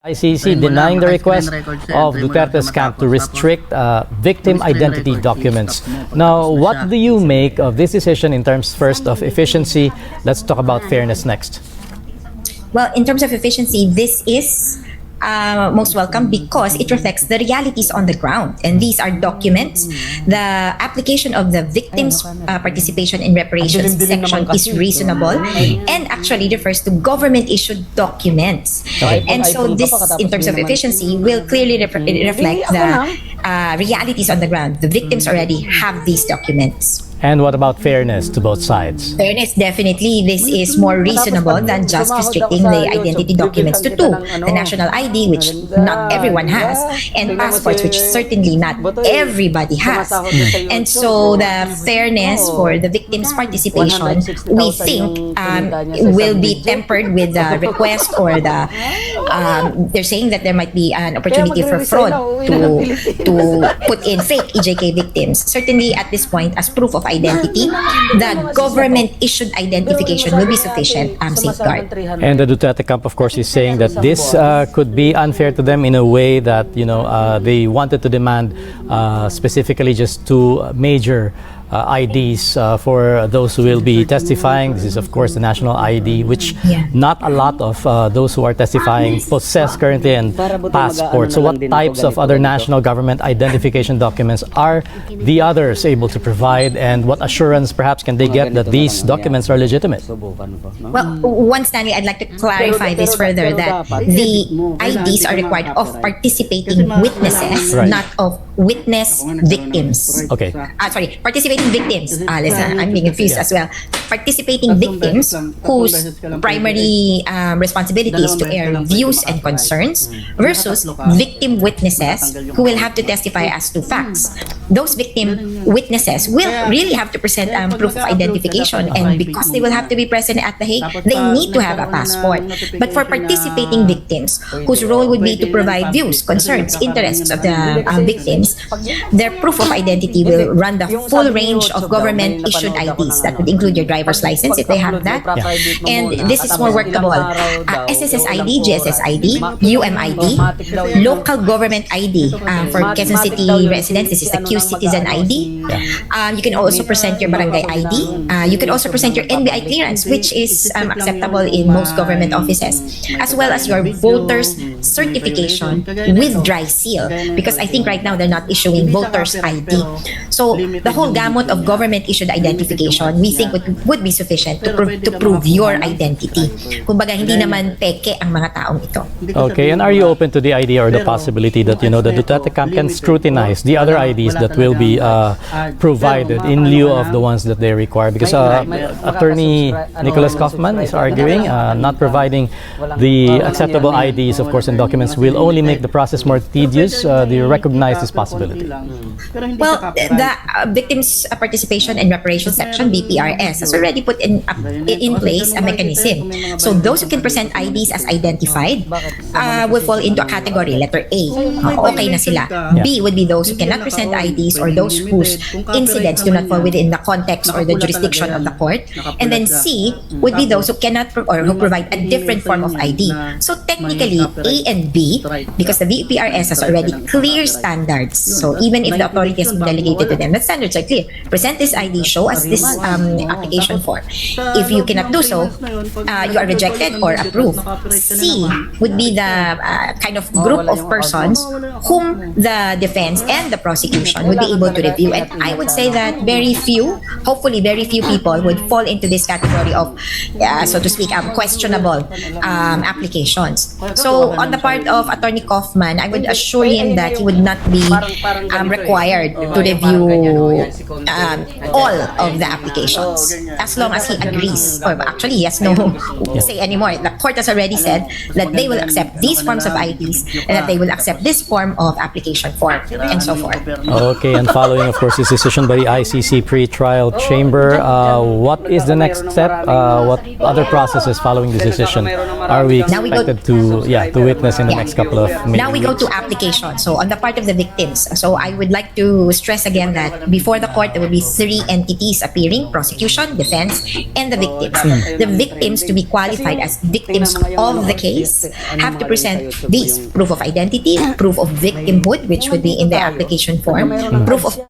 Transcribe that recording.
ICC denying the request of Duterte's camp to restrict victim identity documents. Now, what do you make of this decision in terms first of efficiency? Let's talk about fairness next. Well, in terms of efficiency, this is most welcome because it reflects the realities on the ground. And these are documents. The application of the victim's participation in reparations section is reasonable and actually refers to government-issued documents. Okay. And so this, in terms of efficiency, will clearly reflect the realities on the ground. The victims already have these documents. And what about fairness to both sides? Fairness, definitely, this is more reasonable than just restricting the identity documents to two. The national ID, which not everyone has, and passports, which certainly not everybody has. And so the fairness for the victims' participation, we think, will be tempered with the request or the, they're saying that there might be an opportunity for fraud to put in fake EJK victims. Certainly at this point, as proof of identity, the government-issued identification will be sufficient safeguard. And the Duterte camp, of course, is saying that this could be unfair to them in a way that, they wanted to demand specifically just two major IDs for those who will be testifying. This is, of course, the national ID, which not a lot of those who are testifying possess currently, and passports. So what types of other national government identification documents are the others able to provide, and what assurance perhaps can they get that these documents are legitimate? Well, one, Stanley, I'd like to clarify this further, that the IDs are required of participating witnesses, not of witness victims. Okay. Participating victims. Listen, I'm being confused as well. Participating victims whose primary responsibility is to air views and concerns versus victim witnesses who will have to testify as to facts. Those victim witnesses will really have to present proof of identification, and because they will have to be present at the Hague, they need to have a passport. But for participating victims, whose role would be to provide views, concerns, interests of the victims, their proof of identity will run the full range of government-issued IDs. That would include your driver's license, if they have that. And this is more workable. SSS ID, GSS ID, UMID, local government ID for Quezon City residents. This is the Q Citizen ID. You can also present your barangay ID. You can also present your NBI clearance, which is acceptable in most government offices, as well as your voter's certification with dry seal, because I think right now they're not issuing voter's ID. So the whole gamut of government-issued identification, we think would be sufficient to prove your identity. Kumbaga, hindi naman peke ang mga taong ito. Okay, and are you open to the idea or the possibility that, the Duterte camp can scrutinize the other IDs that will be provided in lieu of the ones that they require? Because Attorney Nicholas Kaufman is arguing not providing the acceptable IDs, of course, and documents will only make the process more tedious. Do you recognize this possibility? Well, the Victims Participation and Reparation Section, BPRS, has already put in place a mechanism. So those who can present IDs as identified will fall into a category, letter A. Okay na sila. B would be those who cannot present IDs or those whose incidents do not fall within the context or the jurisdiction of the court. And then C would be those who cannot or who provide a different form of ID. So technically, A and B, because the VPRS has already clear standards. So even if the authority has been delegated to them, the standards are clear. Present this ID, show us this application form. If you cannot do so, you are rejected or approved. C would be the kind of group of persons whom the defense and the prosecution would be able to review. And I would say that very few, hopefully very few people would fall into this category of, so to speak, questionable applications. So on the part of Attorney Kaufman, I would assure him that he would not be required to review all of the applications, as long as he agrees, or actually he has no say anymore. The court has already said that they will accept these forms of IDs and that they will accept this form of application form, and so forth. Okay, and following, of course, this decision by the ICC pre-trial chamber, what is the next step? What other processes following this decision are we expected to witness in the next couple of minutes? Now we go to application. So on the part of the victims, so I would like to stress again that before the court there will be three entities appearing: prosecution, defense, and the victims. The victims, to be qualified as victims of the case, have to present these: proof of identity, proof of victimhood, which would be in the application form, proof of